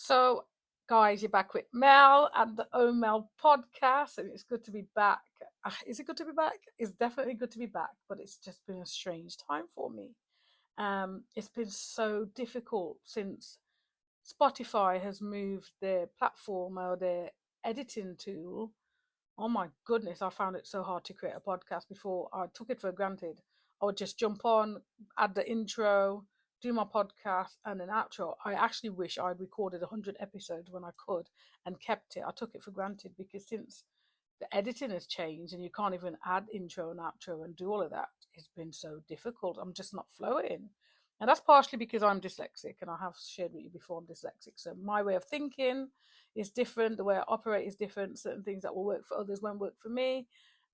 So, guys, you're back with Mel and the O Mel podcast, and it's good to be back. Is it good to be back? It's definitely good to be back, but it's just been a strange time for me. It's been so difficult since Spotify has moved their platform or their editing tool. Oh my goodness, I found it so hard to create a podcast before. I took it for granted. I would just jump on, add the intro, do my podcast, and an outro. I actually wish I'd recorded 100 episodes when I could and kept it. I took it for granted because since the editing has changed and you can't even add intro and outro and do all of that, it's been so difficult. I'm just not flowing. And that's partially because I'm dyslexic, and I have shared with you before I'm dyslexic. So my way of thinking is different. The way I operate is different. Certain things that will work for others won't work for me.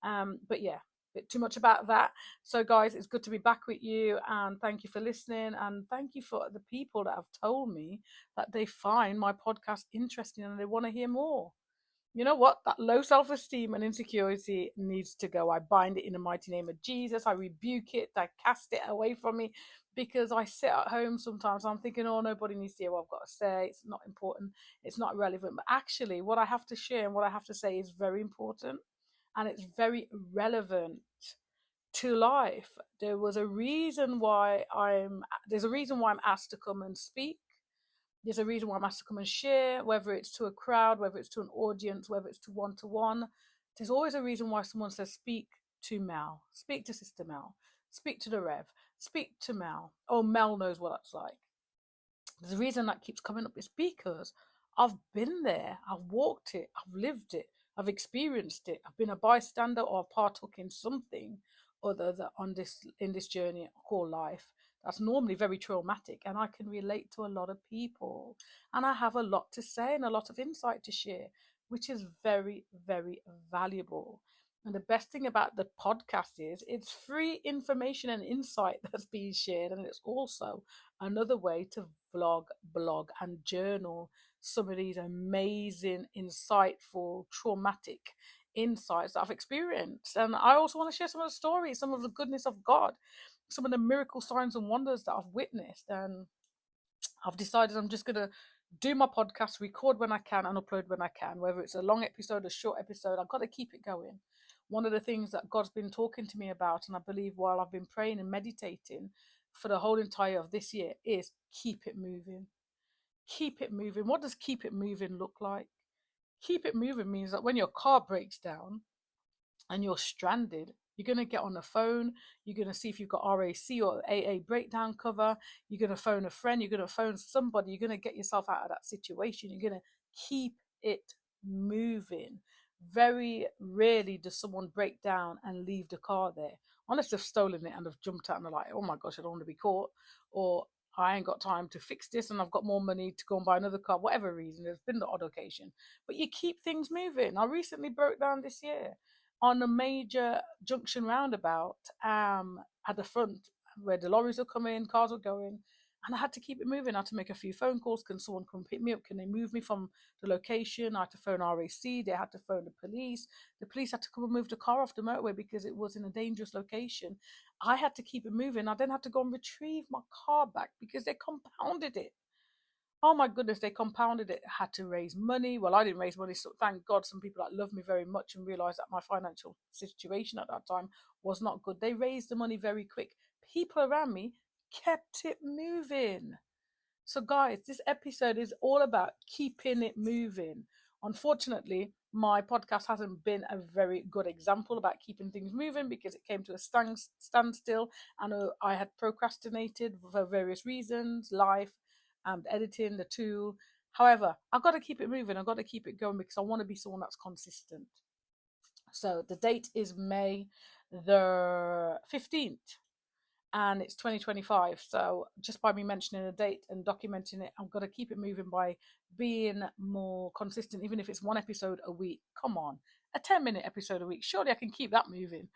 But yeah, bit too much about that. So guys, it's good to be back with you, and thank you for listening, and thank you for the people that have told me that they find my podcast interesting and they want to hear more. You know what? That low self esteem and insecurity needs to go. I bind it in the mighty name of Jesus. I rebuke it. I cast it away from me because I sit at home sometimes. I'm thinking, oh, nobody needs to hear what I've got to say. It's not important. It's not relevant. But actually, what I have to share and what I have to say is very important, and it's very relevant to life. There's a reason why I'm asked to come and speak. There's a reason why I'm asked to come and share, whether it's to a crowd, whether it's to an audience, whether it's to one to one. There's always a reason why someone says, speak to Mel, speak to Sister Mel, speak to the Rev, speak to Mel. Oh, Mel knows what that's like. There's a reason that keeps coming up is because I've been there, I've walked it, I've lived it, I've experienced it, I've been a bystander or I've partook in something other than on this in this journey called life that's normally very traumatic, and I can relate to a lot of people, and I have a lot to say and a lot of insight to share, which is very, very valuable. And the best thing about the podcast is it's free information and insight that's being shared, and it's also another way to vlog, blog, and journal some of these amazing, insightful, traumatic insights that I've experienced. And I also want to share some of the stories, some of the goodness of God, some of the miracle signs and wonders that I've witnessed. And I've decided I'm just going to do my podcast, record when I can, and upload when I can, whether it's a long episode, a short episode. I've got to keep it going. One of the things that God's been talking to me about, and I believe while I've been praying and meditating for the whole entire of this year, is keep it moving. Keep it moving. What does keep it moving look like? Keep it moving means that when your car breaks down and you're stranded, you're going to get on the phone, you're going to see if you've got RAC or AA breakdown cover, you're going to phone a friend, you're going to phone somebody, you're going to get yourself out of that situation, you're going to keep it moving. Very rarely does someone break down and leave the car there. Unless they've stolen it and have jumped out and they're like, oh my gosh, I don't want to be caught. Or I ain't got time to fix this and I've got more money to go and buy another car, whatever reason. There's been the odd occasion. But you keep things moving. I recently broke down this year on a major junction roundabout at the front where the lorries were coming, cars were going, and I had to keep it moving. I had to make a few phone calls. Can someone come pick me up? Can they move me from the location? I had to phone RAC. They had to phone the police. The police had to come and move the car off the motorway because it was in a dangerous location. I had to keep it moving. I then had to go and retrieve my car back because they compounded it. Oh my goodness, they compounded it. Had to raise money. Well, I didn't raise money, so thank God some people that love me very much and realized that my financial situation at that time was not good. They raised the money very quick. People around me kept it moving. So, guys, this episode is all about keeping it moving. Unfortunately, my podcast hasn't been a very good example about keeping things moving because it came to a standstill, and I had procrastinated for various reasons, life, and editing, the tool. However, I've got to keep it moving. I've got to keep it going because I want to be someone that's consistent. So the date is May the 15th and it's 2025. So just by me mentioning a date and documenting it, I've got to keep it moving by being more consistent, even if it's one episode a week. Come on, a 10-minute episode a week. Surely I can keep that moving.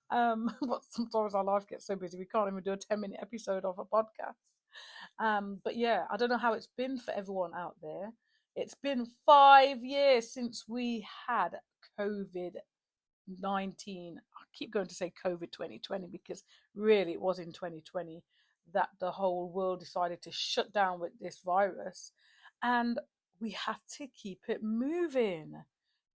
But sometimes our life gets so busy we can't even do a 10-minute episode of a podcast. But yeah, I don't know how it's been for everyone out there. It's been 5 years since we had COVID 19. I keep going to say COVID 2020 because really it was in 2020 that the whole world decided to shut down with this virus. And we had to keep it moving.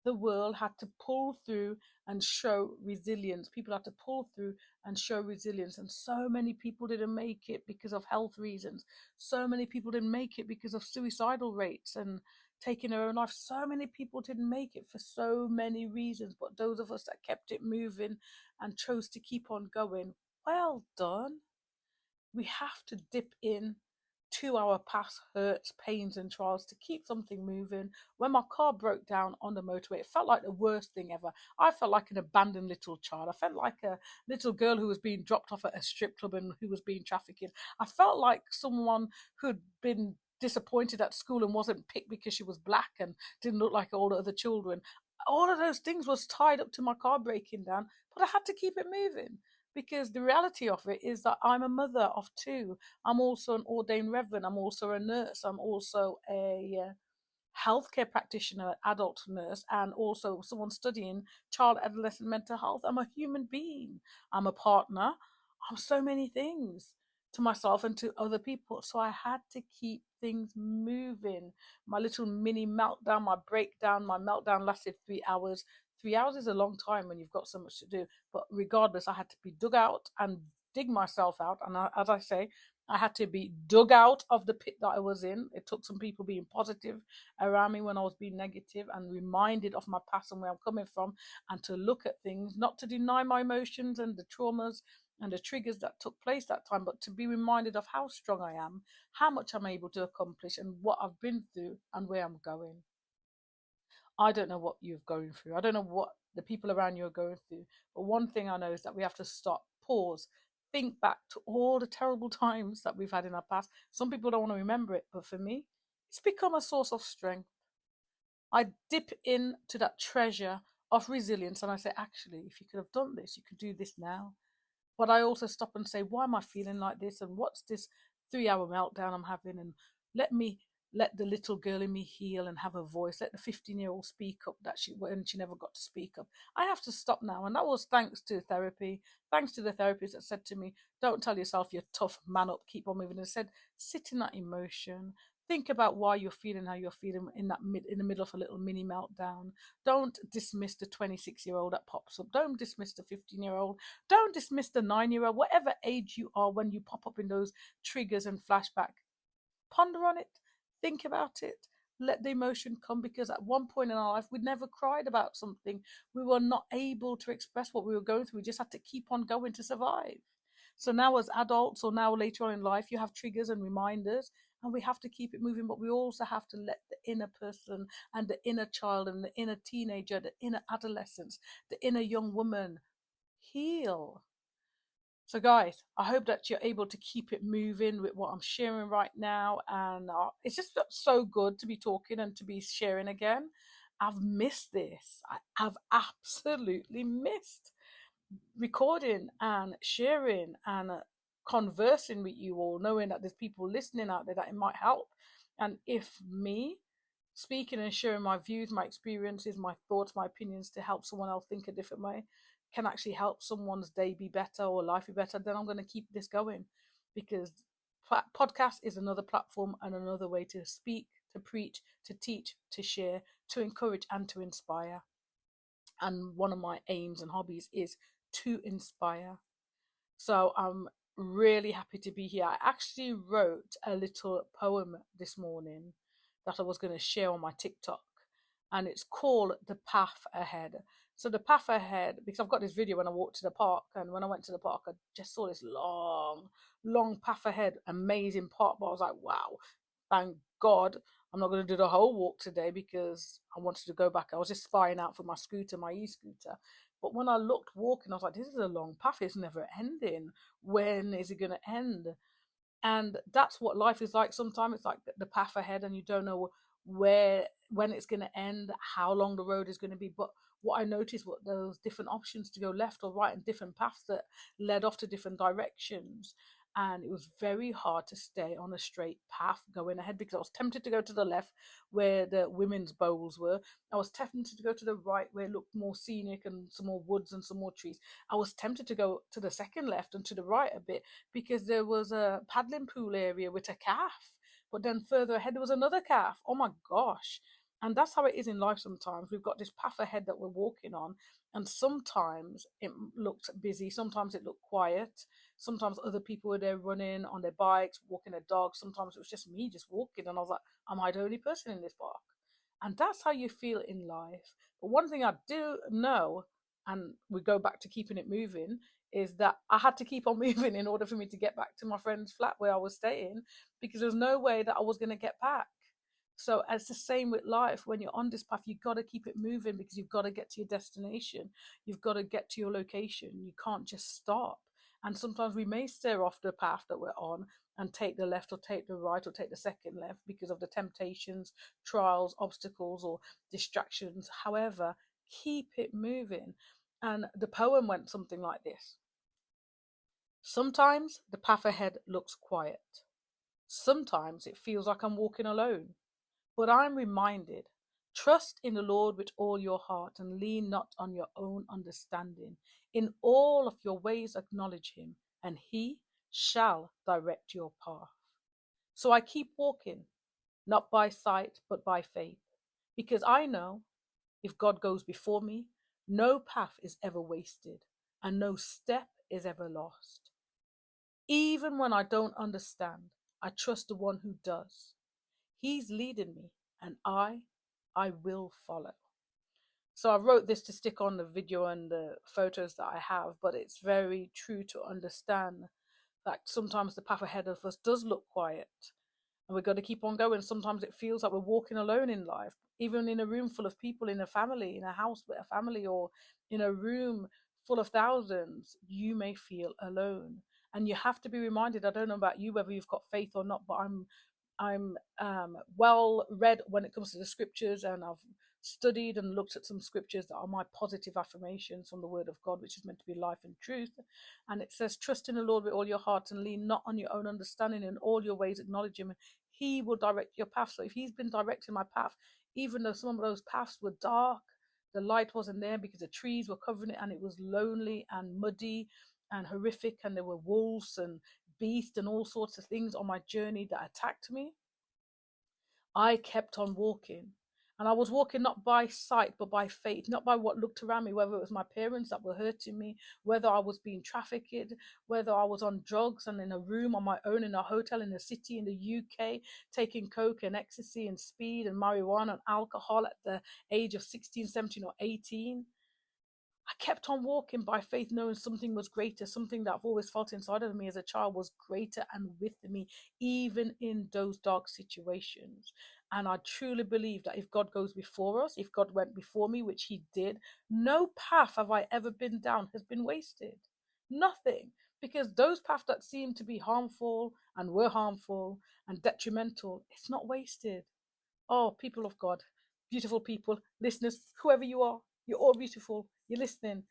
The world had to pull through and show resilience. People had to pull through and show resilience. And so many people didn't make it because of health reasons. So many people didn't make it because of suicidal rates and taking their own life. So many people didn't make it for so many reasons. But those of us that kept it moving and chose to keep on going, well done. We have to dip in to our past hurts, pains, and trials to keep something moving. When my car broke down on the motorway, it felt like the worst thing ever. I felt like an abandoned little child. I felt like a little girl who was being dropped off at a strip club and who was being trafficked. I felt like someone who'd been disappointed at school and wasn't picked because she was black and didn't look like all the other children. All of those things was tied up to my car breaking down, but I had to keep it moving because the reality of it is that I'm a mother of two. I'm also an ordained reverend. I'm also a nurse. I'm also a healthcare practitioner, adult nurse, and also someone studying child adolescent mental health. I'm a human being. I'm a partner. I'm so many things to myself and to other people. So I had to keep things moving. My little mini meltdown, my breakdown, my meltdown lasted 3 hours. 3 hours is a long time when you've got so much to do. But regardless, I had to be dug out and dig myself out. And as I say, I had to be dug out of the pit that I was in. It took some people being positive around me when I was being negative and reminded of my past and where I'm coming from, and to look at things, not to deny my emotions and the traumas and the triggers that took place that time, but to be reminded of how strong I am, how much I'm able to accomplish, and what I've been through and where I'm going. I don't know what you're going through. I don't know what the people around you are going through. But one thing I know is that we have to stop, pause, think back to all the terrible times that we've had in our past. Some people don't want to remember it, but for me, it's become a source of strength. I dip into that treasure of resilience and I say, actually, if you could have done this, you could do this now. But I also stop and say, why am I feeling like this? And what's this 3 hour meltdown I'm having? And let me let the little girl in me heal and have a voice. Let the 15-year-old speak up that when she never got to speak up. I have to stop now. And that was thanks to therapy, thanks to the therapist that said to me, don't tell yourself you're tough, man up, keep on moving. And said, sit in that emotion. Think about why you're feeling how you're feeling in the middle of a little mini meltdown. Don't dismiss the 26-year-old that pops up. Don't dismiss the 15-year-old. Don't dismiss the 9-year-old, whatever age you are when you pop up in those triggers and flashback. Ponder on it, think about it, let the emotion come, because at one point in our life, we never cried about something. We were not able to express what we were going through. We just had to keep on going to survive. So now, as adults, or now later on in life, you have triggers and reminders, and we have to keep it moving. But we also have to let the inner person and the inner child and the inner teenager, the inner adolescence, the inner young woman heal. So, guys, I hope that you're able to keep it moving with what I'm sharing right now. And it's just so good to be talking and to be sharing again. I've missed this. I've absolutely missed recording and sharing and conversing with you all, knowing that there's people listening out there that it might help. And if me speaking and sharing my views, my experiences, my thoughts, my opinions to help someone else think a different way can actually help someone's day be better or life be better, then I'm going to keep this going, because podcast is another platform and another way to speak, to preach, to teach, to share, to encourage, and to inspire. And one of my aims and hobbies is to inspire. So I'm really happy to be here. I actually wrote a little poem this morning that I was going to share on my TikTok, and it's called The Path Ahead. So the path ahead, because I've got this video when I walked to the park, and when I went to the park, I just saw this long path ahead, amazing park. But I was like, wow, thank God I'm not going to do the whole walk today because I wanted to go back. I was just spying out for my scooter, my e-scooter. But when I looked walking, I was like, this is a long path. It's never ending. When is it going to end? And that's what life is like. Sometimes it's like the path ahead and you don't know when it's going to end, how long the road is going to be. But what I noticed were those different options to go left or right, and different paths that led off to different directions. And it was very hard to stay on a straight path going ahead, because I was tempted to go to the left where the women's bowls were. I was tempted to go to the right where it looked more scenic and some more woods and some more trees. I was tempted to go to the second left and to the right a bit because there was a paddling pool area with a calf. But then further ahead, there was another calf. Oh my gosh. And that's how it is in life sometimes. We've got this path ahead that we're walking on, and sometimes it looked busy, sometimes it looked quiet, sometimes other people were there running on their bikes, walking their dogs, sometimes it was just me just walking, and I was like, am I the only person in this park? And that's how you feel in life. But one thing I do know, and we go back to keeping it moving, is that I had to keep on moving in order for me to get back to my friend's flat where I was staying, because there's no way that I was going to get back. So it's the same with life. When you're on this path, you've got to keep it moving, because you've got to get to your destination. You've got to get to your location. You can't just stop. And sometimes we may steer off the path that we're on and take the left or take the right or take the second left because of the temptations, trials, obstacles, or distractions. However, keep it moving. And the poem went something like this: sometimes the path ahead looks quiet. Sometimes it feels like I'm walking alone. But I'm reminded, trust in the Lord with all your heart and lean not on your own understanding. In all of your ways acknowledge him, and he shall direct your path. So I keep walking, not by sight, but by faith, because I know if God goes before me, no path is ever wasted and no step is ever lost. Even when I don't understand, I trust the one who does. He's leading me, and I will follow. So I wrote this to stick on the video and the photos that I have, but it's very true to understand that sometimes the path ahead of us does look quiet, and we've got to keep on going. Sometimes it feels like we're walking alone in life, even in a room full of people, in a family, in a house with a family, or in a room full of thousands. You may feel alone, and you have to be reminded. I don't know about you, whether you've got faith or not, but I'm well read when it comes to the scriptures, and I've studied and looked at some scriptures that are my positive affirmations from the Word of God, which is meant to be life and truth. And it says, "Trust in the Lord with all your heart and lean not on your own understanding. In all your ways acknowledge Him, and He will direct your path." So if He's been directing my path, even though some of those paths were dark, the light wasn't there because the trees were covering it, and it was lonely and muddy and horrific, and there were wolves and beast and all sorts of things on my journey that attacked me, I kept on walking. And I was walking not by sight, but by faith, not by what looked around me, whether it was my parents that were hurting me, whether I was being trafficked, whether I was on drugs and in a room on my own in a hotel in a city in the UK, taking coke and ecstasy and speed and marijuana and alcohol at the age of 16, 17, or 18. I kept on walking by faith, knowing something was greater, something that I've always felt inside of me as a child was greater and with me, even in those dark situations. And I truly believe that if God goes before us, if God went before me, which He did, no path have I ever been down has been wasted. Nothing. Because those paths that seem to be harmful and were harmful and detrimental, it's not wasted. Oh, people of God, beautiful people, listeners, whoever you are, you're all beautiful. You're listening.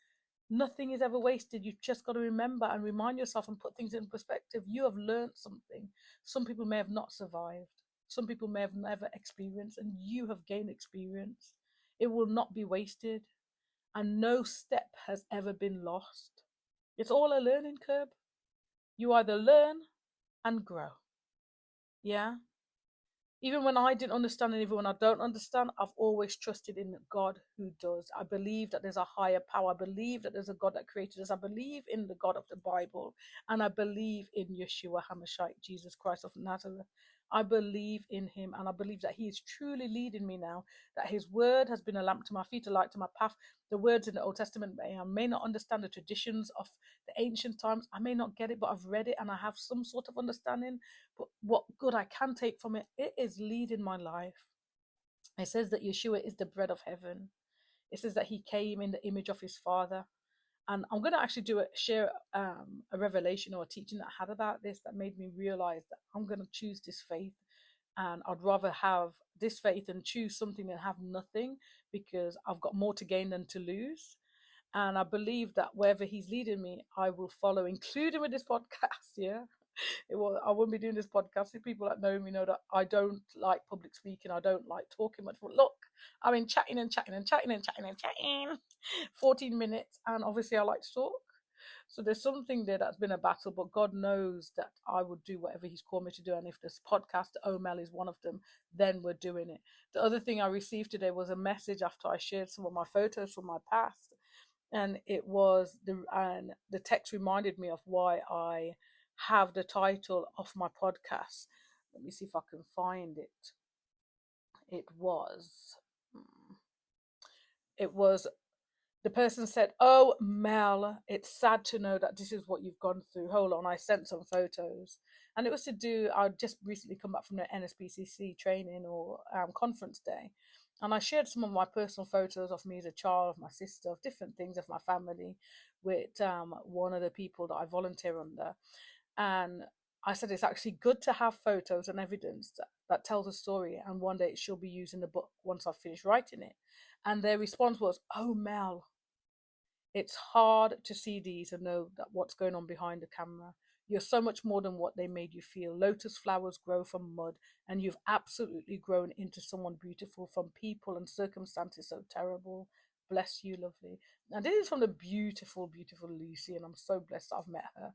Nothing is ever wasted. You've just got to remember and remind yourself and put things in perspective. You have learned something. Some people may have not survived. Some people may have never experienced, and you have gained experience. It will not be wasted, and no step has ever been lost. It's all a learning curve. You either learn and grow. Yeah? Even when I didn't understand, and even when I don't understand, I've always trusted in God who does. I believe that there's a higher power. I believe that there's a God that created us. I believe in the God of the Bible. And I believe in Yeshua HaMashiach, Jesus Christ of Nazareth. I believe in him, and I believe that he is truly leading me now, that his word has been a lamp to my feet, a light to my path. The words in the Old Testament, I may not understand the traditions of the ancient times. I may not get it, but I've read it and I have some sort of understanding. But what good I can take from it, it is leading my life. It says that Yeshua is the bread of heaven. It says that he came in the image of his Father. And I'm going to actually share a revelation or a teaching that I had about this that made me realize that I'm going to choose this faith. And I'd rather have this faith and choose something than have nothing, because I've got more to gain than to lose. And I believe that wherever he's leading me, I will follow, including with this podcast. Yeah. I wouldn't be doing this podcast if people that know me know that I don't like public speaking. I don't like talking much. But look, I mean, chatting and chatting and chatting and chatting and chatting 14 minutes. And obviously I like to talk. So there's something there that's been a battle, but God knows that I would do whatever He's called me to do. And if this podcast, OML, is one of them, then we're doing it. The other thing I received today was a message after I shared some of my photos from my past. And the text reminded me of why I have the title of my podcast. Let me see if I can find it. It was, it was the person said, "Oh, Mel, it's sad to know that this is what you've gone through. Hold on, I sent some photos." And it was to do, I'd just recently come back from the NSPCC training or conference day. And I shared some of my personal photos of me as a child, of my sister, of different things, of my family, with one of the people that I volunteer under. And I said, it's actually good to have photos and evidence that tells a story. And one day it shall be used in the book once I've finished writing it. And their response was, "Oh, Mel, it's hard to see these and know that what's going on behind the camera. You're so much more than what they made you feel. Lotus flowers grow from mud, and you've absolutely grown into someone beautiful from people and circumstances so terrible. Bless you, lovely." And this is from the beautiful, beautiful Lucy, and I'm so blessed I've met her.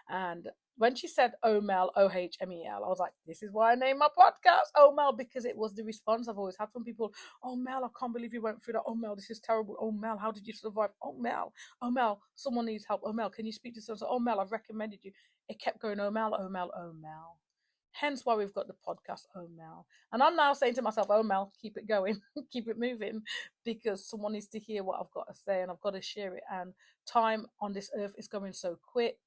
And when she said OMEL, OHMEL, I was like, this is why I named my podcast OMEL, because it was the response I've always had from people. "Oh, Mel, I can't believe you went through that. Oh, Mel, this is terrible. Oh, Mel, how did you survive? Oh, Mel. Oh, Mel, someone needs help. Oh, Mel, can you speak to someone? Oh, Mel, I've recommended you." It kept going, "Oh, Mel, oh, Mel, oh, Mel." Hence why we've got the podcast, "Oh, Mel." And I'm now saying to myself, "Oh, Mel, keep it going, keep it moving," because someone needs to hear what I've got to say and I've got to share it. And time on this earth is going so quick.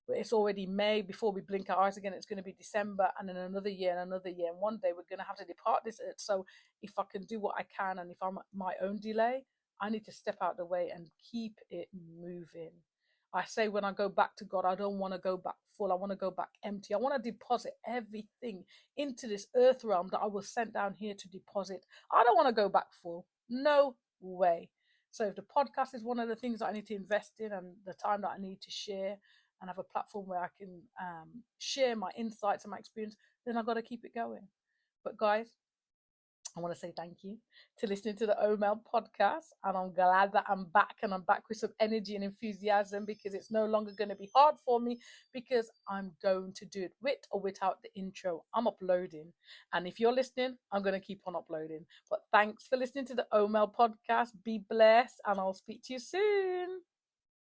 It's already May. Before we blink our eyes again, it's going to be December, and then another year and another year. And one day we're going to have to depart this earth. So if I can do what I can, and if I'm my own delay, I need to step out the way and keep it moving. I say when I go back to God, I don't want to go back full. I want to go back empty. I want to deposit everything into this earth realm that I was sent down here to deposit. I don't want to go back full. No way. So if the podcast is one of the things that I need to invest in and the time that I need to share and have a platform where I can share my insights and my experience, then I've got to keep it going. But guys, I want to say thank you to listening to the OML podcast. And I'm glad that I'm back, and I'm back with some energy and enthusiasm, because it's no longer going to be hard for me, because I'm going to do it with or without the intro. I'm uploading. And if you're listening, I'm going to keep on uploading. But thanks for listening to the OML podcast. Be blessed, and I'll speak to you soon.